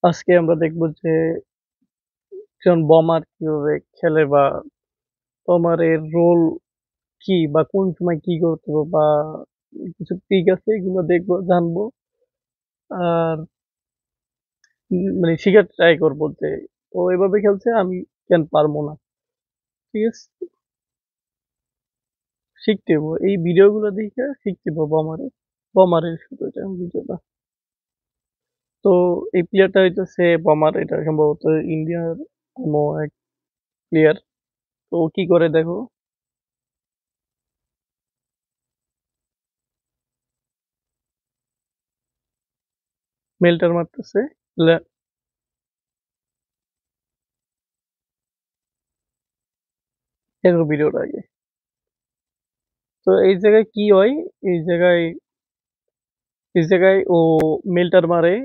আজকে আমরা দেখব যে একজন বোমার কিভাবে খেলে বা বোমারের রোল কি বা কোন সময় কি করতে হবে বা কিছু ট্রিক আছে এগুলো দেখবো জানবো আর মানে শিখার ট্রাই করবো যে ও এভাবে খেলছে আমি কেন পারবো না। ঠিক আছে, শিখতে হবো এই ভিডিওগুলো দেখে শিখতে হবো বোমারের শুধু এটা ভিডিওটা। তো এই প্লেয়ারটা হইতেছে বোমার, এটা সম্ভবত ইন্ডিয়ার কোনো এক প্লেয়ার। তো ও কি করে দেখো, মেলটার মারতেছে। দেখো ভিডিওটা আগে। তো এই জায়গায় কি হয়, এই জায়গায় ও মেল্টার মারে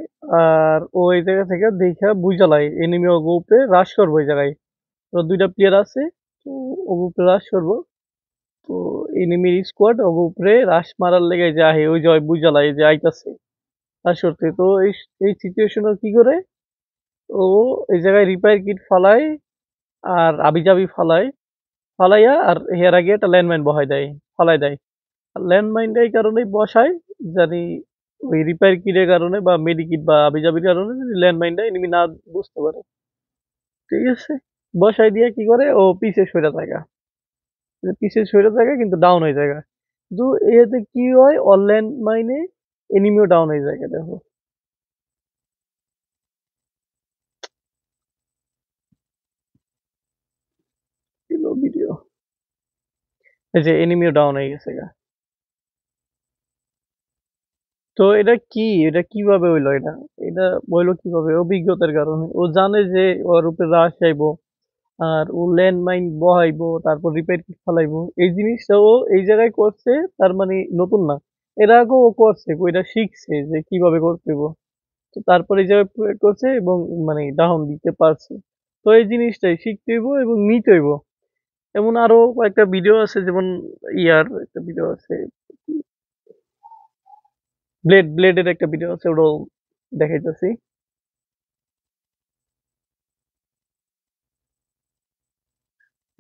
আর ও এই জায়গা থেকে দেখা বুঝালাই এনিমি ও উপরে রাশ করবো এই জায়গায়। তো দুইটা প্লেয়ার আছে, তো ও উপরে রাশ করবো। তো এনিমির স্কোয়াড ও উপরে রাশ মারার লেগে যায়, ওই যে বুঝালাই যে আইতাছে রাশ করতে। তো এই সিচুয়েশনে কি করে, ও এই জায়গায় রিপায়ার কিট ফালায় আর আবিজাবি ফালায়, ফালাইয়া আর হের আগে একটা ল্যান্ডমাইন বহাই দেয়, ফালাই দেয়। ল্যান্ডমাইনটা এই কারণেই বসায় জানি ওই রিপেয়ার কিটের কারণে বা মেডিকিট বা আবিজাবির কারণে ল্যান্ডমাইনটা এনিমি না বুঝতে পারে। ঠিক আছে, বসাই দিয়ে কি করে ও পিছে সরে থাকা, পিছে সরে থাকা কিন্তু ডাউন হয়ে যায়। কিন্তু এতে কি হয়, ওর ল্যান্ডমাইনে এনিমিও ডাউন হয়ে যায়। দেখো ভিডিও, এই যে এনিমিও ডাউন হয়ে গেছে গা। তো এটা কিভাবে হইলো, এটা হইলো কিভাবে, অভিজ্ঞতার কারণে। ও জানে যে ওর উপরে রাশ আইবো আর ও ল্যান্ড মাইন বহাইবো, তারপর রিপেয়ার কিট ফালাইবো। এই জিনিসটা ও এই জায়গায় করছে, তার মানে নতুন না, এর আগেও ও করছে, ওইটা শিখছে যে কিভাবে করতে হইব। তো তারপর এই জায়গায় প্রয়োগ করছে এবং মানে ডাউন দিতে পারছে। তো এই জিনিসটাই শিখতে হইব এবং নিতে হইব। এমন আরো কয়েকটা ভিডিও আছে, যেমন ইয়ার একটা ভিডিও আছে, ব্লেডের একটা ভিডিও আছে, ওটাও দেখাইতেছি।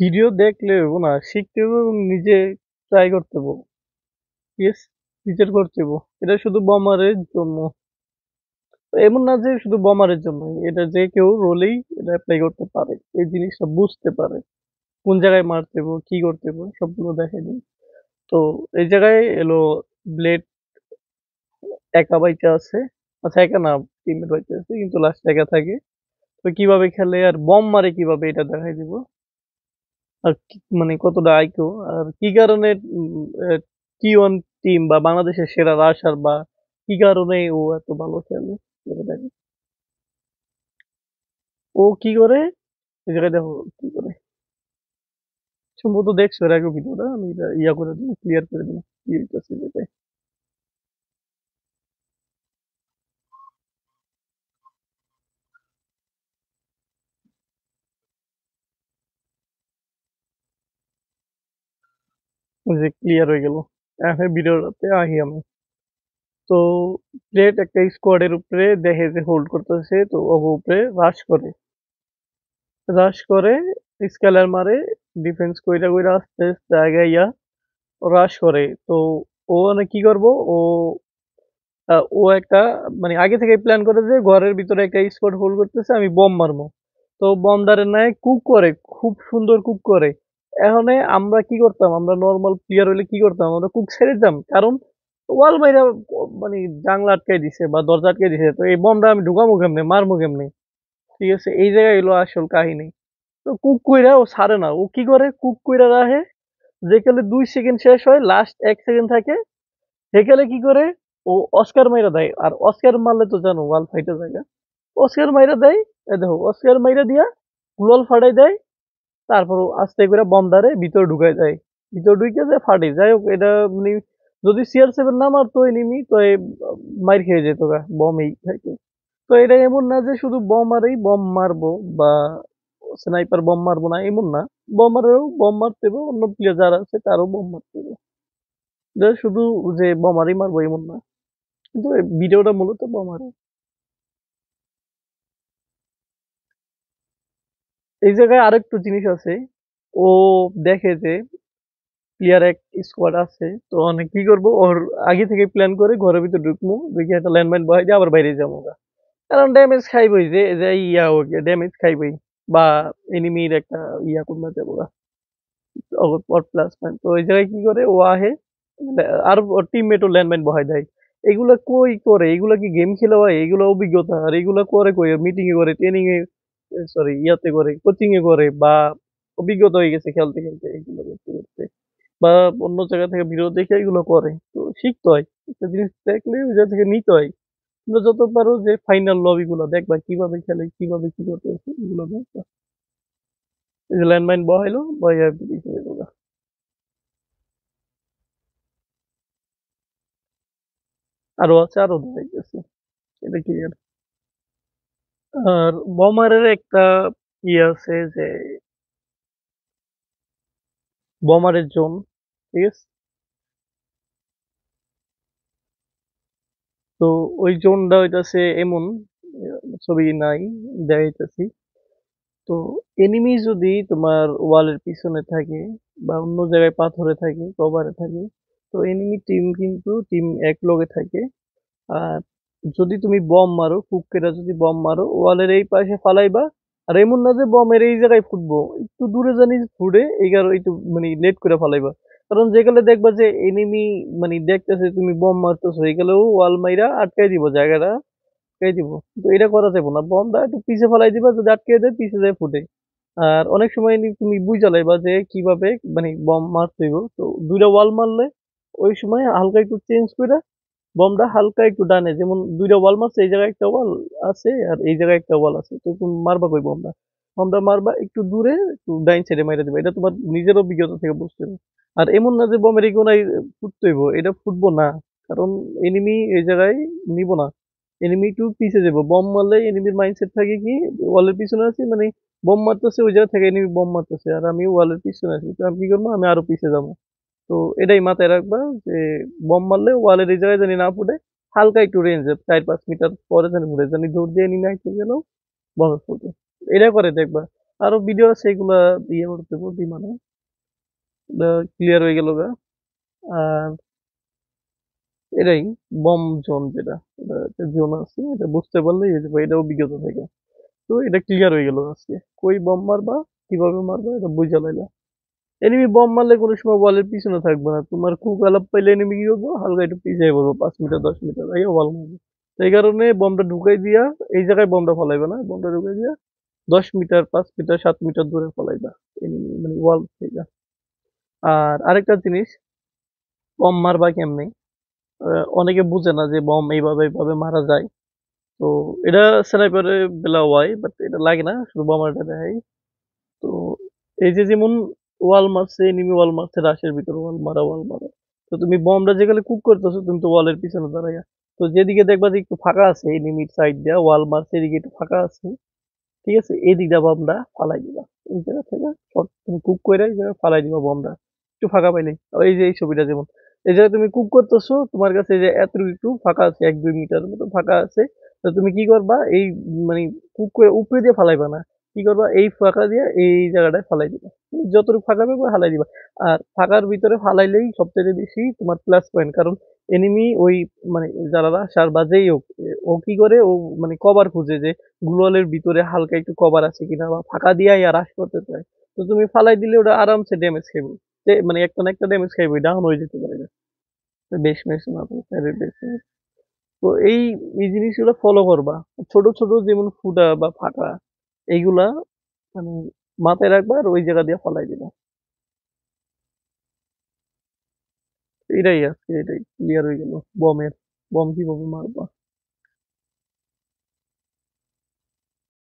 ভিডিও দেখলে হইব না, শিখতে হইব এবং নিজে ট্রাই করতে হইব। ইয়েস, নিজের করতে হইব। এটা শুধু বোমারের জন্য, এমন না যে শুধু বোমারের জন্য, এটা যে কেউ রোলেই এটা অ্যাপ্লাই করতে পারে, এই জিনিসটা বুঝতে পারে কোন জায়গায় মারতে হবে কি করতে হবে সবগুলো দেখাই দিই। তো এই জায়গায় এলো ব্লেড একা বাইচা আছে, আচ্ছা একা না, টিমমেট বাইচা আছে কিন্তু লাস্ট একা থাকে। তো কিভাবে খেলে আর বম মারে কিভাবে এটা দেখাই দিব। আর মানে কতটা আইকিউ আর কি কারণে টি ওয়ান টিম বা বাংলাদেশের সেরা রাশার বা কি কারণে ও এত ভালো খেলে এটা দেখো। ও কি করে এই জায়গায় দেখো কি করে। সম্ভবত দেখছো এর আগে ভিডিওটা, আমি এটা ইয়া করে দিই, ক্লিয়ার করে দিই কি হইতেছে যেটা। ওই যে ক্লিয়ার হয়ে গেল। এখন ভিডিওটাতে আহি আমি। তো প্লেট একটা স্কোয়াডের উপরে দেখে যে হোল্ড করতেছে, তো ওর উপরে রাশ করে স্কেলার মারে, ডিফেন্স কইরা কইরা আস্তে আস্তে আগে ইয়া রাশ করে। তো ও মানে কি করবো, ও একটা মানে আগে থেকে প্ল্যান করে যে ঘরের ভিতরে একটা স্পট হোল্ড করতেছে, আমি বম মারবো। তো বম দাঁড়ের নাই কুক করে, খুব সুন্দর কুক করে। এখন আমরা কি করতাম, আমরা নর্মাল প্লেয়ার হইলে কি করতাম, আমরা কুক ছেড়ে দিতাম, কারণ ওয়াল মাইরা মানে জানলা আটকাই দিছে বা দরজা আটকাই দিছে, তো এই বমটা আমি ঢুকামু কেমনে, মারমু কেমনে। ঠিক আছে, এই জায়গায় এলো আসল কাহিনী। তো কুক কইরা ও ছাড়ে না, ও কি করে কুক কইরা রাখে, যেখানে 2 সেকেন্ড শেষ হয় লাস্ট 1 সেকেন্ড থাকে, সেখানে কি করে ও অস্কার মাইরা দেয়। আর অস্কার মারলে তো জানো ওয়াল ফাইটে জায়গা, অস্কার মাইরা দেয়। এই দেখো অস্কার মাইরা দিয়া গ্লোয়াল ফাটাই দেয়, তারপর ও আস্তে করে বম দ্বারে ভিতরে ঢুকাই যায়, ভিতরে ঢুকে যায় ফাটে। যাই হোক এটা মানে যদি CR7 না মারতো এনিমি তো এই মাইর খেয়ে যেত গা, বম এই থাকে। তো এটা এমন না যে শুধু বম মারেই বম মারবো বা স্নাইপার বম মারবো না, এমন না। বম মারেও বম মারতে হবে, অন্য প্লেয়ার যারা আছে তারও বম মারতে হবে। এটা শুধু যে বোমারই মারবো এমন না, কিন্তু এই ভিডিওটা মূলত বোমার। এই জায়গায় আরেকটু জিনিস আছে। ও দেখে যে প্লেয়ার এক স্কোয়াড আছে, তো অনেক কি করবো ওর আগে থেকে প্ল্যান করে ঘরের ভিতর ঢুকবো, ঢুকে একটা ল্যান্ডমাইন বহাই দিয়ে আবার বাইরে যাবো গা। কারণ ড্যামেজ খাইবই, যে যে ইয়া ওকে ড্যামেজ খাইবই, বা এনিমির একটা ইয়া করলে যাবো গা, প্লাস পয়েন্ট। তো ওই জায়গায় কি করে ও আহে, আর ওর টিমমেটও ল্যান্ডমাইন বহাই দেয়। এগুলা কই করে, এগুলা কি গেম খেলা হয়? এগুলা অভিজ্ঞতা, আর এগুলা করে কই মিটিং এ করে, ট্রেনিং এ, সরি ইয়াতে করে, কোচিং এ করে, বা অভিজ্ঞতা হয়ে গেছে খেলতে খেলতে এগুলো করতে করতে, বা অন্য জায়গা থেকে ভিডিও দেখে এগুলো করে। তো শিখতে হয়, একটা জিনিস দেখলে ওই জায়গা থেকে নিতে হয়। তোমরা যত পারো যে ফাইনাল লবি গুলো দেখবা কিভাবে খেলে, কিভাবে কি করতেছে এগুলো দেখবা। এই যে ল্যান্ডমাইন বহাইলো, বহাইয়া দিছে এগুলা। আরো আছে, আরো দেখাইতেছে, এটা ক্লিয়ার। আর বোমারের একটা ইয়ে আছে যে বোমারের জোন, ঠিক আছে? তো ওই জোনটা হইতাছে এমন, ছবি নাই দেখাইতেছি। তো এনিমি যদি তোমার ওয়ালের পিছনে থাকে, বা অন্য জায়গায় পাথরে থাকে, কভারে থাকে, তো এনিমি টিম কিন্তু টিম এক লগে থাকে। আর যদি তুমি বম মারো, ফুককেরা যদি বম মারো ওয়ালের এই পাশে ফালাইবা। আর এমন না যে বমের এই জায়গায় ফুটবো, একটু দূরে জানি ফুটে, এগারো একটু মানে লেট করে ফালাইবা। কারণ যেগুলো দেখবা যে এনিমি মানে দেখতেছে তুমি বম মারতেছো, এগুলোও ওয়াল মাইরা আটকাই দিব জায়গাটা, আটকাই দিব। তো এটা করা যাবে না, বমটা একটু পিছে ফালাই দিবা, যদি আটকে দেয় পিছে যায় ফুটে। আর অনেক সময় তুমি বুঝা লাইবা যে কিভাবে মানে বম মারতে হইব। তো দুইটা ওয়াল মারলে ওই সময় হালকা একটু চেঞ্জ করে বমটা হালকা একটু ডানে, যেমন দুইটা ওয়াল মারছে, এই জায়গায় একটা ওয়াল আছে আর এই জায়গায় একটা ওয়াল আছে, তো তুমি মারবা কই বমটা, বমটা মারবা একটু দূরে, একটু ডাইন সাইডে মাইরা দিবা। এটা তোমার নিজের অভিজ্ঞতা থেকে বুঝতে হবে। আর এমন না যে বমের এই কোনায় ফুটতে হইব, এটা ফুটবো না। কারণ এনিমি এই জায়গায় নিব না, এনিমি একটু পিছে যাবো। বম মারলে এনিমির মাইন্ডসেট থাকে কি, ওয়ালের পিছনে আছি মানে বম মারতেছে, ওই জায়গা থেকে এনিমি বম মারতেছে আর আমি ওয়ালের পিছনে আছি, তো আমি কি করবো, আমি আরো পিছে যাবো। তো এটাই মাথায় রাখবা যে বম মারলে ওয়ালের এই জায়গায় জানি না ফুটে, হালকা একটু রেঞ্জে 4-5 মিটার পরে জানি ফুটে, জানি দৌড় দিয়ে নিমে আইতে গেলেও বম ফুটে। এটা করে দেখবা। আরো ভিডিও আছে এগুলা ইয়ে করতে বলছি, মানে ক্লিয়ার হয়ে গেল গা। আর এটাই বম জোন, যেটা এটা একটা জোন আছে, এটা বুঝতে পারলেই হয়ে যাবে, এটা অভিজ্ঞতা থেকে। তো এটা ক্লিয়ার হয়ে গেল আজকে, কই বম মারবা, কিভাবে মারবা, এটা বুঝা লাইলা। এনিমি বম মারলে কোনো সময় ওয়ালের পিছনে থাকবে না, তোমার খুব আলাপ পাইলে এনিমি কি করবো, হালকা একটু পিছিয়ে পড়বো, 5 মিটার 10 মিটার এই ওয়াল মারবে। তো এই কারণে বমটা ঢুকাই দিয়া, এই জায়গায় বমটা ফলাইবে না, বমটা ঢুকাই দিয়া 10 মিটার 5 মিটার 7 মিটার দূরে ফলাইবা এনিমি মানে ওয়াল থেকে। আর আরেকটা জিনিস, বম মারবা কেমনে, অনেকে বুঝে না যে বম এইভাবে এইভাবে মারা যায়। তো এটা স্নাইপারের বেলা হয়, বাট এটা লাগে না, শুধু বোমারটা দেখাই। তো এই যে যেমন ওয়াল মারছে, এনিমি ওয়াল মারছে, রাশের ভিতর ওয়াল মারা, ওয়াল মারা। তো তুমি বমটা যেখানে কুক করতেছো, তুমি তো ওয়ালের পিছনে দাঁড়াইয়া, তো যেদিকে দেখবা যে একটু ফাঁকা আছে, এনিমির সাইড দিয়া ওয়াল মারছে, এদিকে একটু ফাঁকা আছে, ঠিক আছে, এই দিকটা বমটা ফালাই দিবা। এই জায়গা থেকে শর্ট তুমি কুক করে এই জায়গায় ফালাই দিবা বমটা, একটু ফাঁকা পাইলেই। আর এই যে এই ছবিটা যেমন, এই জায়গায় তুমি কুক করতেছো, তোমার কাছে এই যে এতটুকু একটু ফাঁকা আছে, 1-2 মিটার মতো ফাঁকা আছে। তো তুমি কি করবা, এই মানে কুক করে উপরে দিয়ে ফালাইবা না, কি করবা, এই ফাঁকা দিয়ে এই জায়গাটায় ফালাই দিবা। তুমি যতটুকু ফাঁকা পাবে ফালাই দিবা। আর ফাঁকার ভিতরে ফালাইলেই সবচেয়ে বেশি তোমার প্লাস পয়েন্ট, কারণ এনিমি ওই মানে যারা রাশার বা যেই হোক, ও কি করে, ও মানে কভার খুঁজে যে গ্লোয়ালের ভিতরে হালকা একটু কভার আছে কিনা, বা ফাঁকা দিয়ে হ্রাস করতে চায়। তো তুমি ফালাই দিলে ওটা আরামসে ড্যামেজ খাইবে, মানে একটা না একটা ড্যামেজ খাইবে, ডাউন হয়ে যেতে পারে। বেশ মেশ না তো, বেশ। তো এই এই জিনিসগুলো ফলো করবা, ছোট ছোট যেমন ফুটা বা ফাঁকা, এইগুলা মানে মাথায় রাখবা, আর ওই জায়গা দিয়ে ফালাই দিবা। এটাই আছে, এটাই ক্লিয়ার হয়ে গেল বমের, বম কিভাবে মারবা।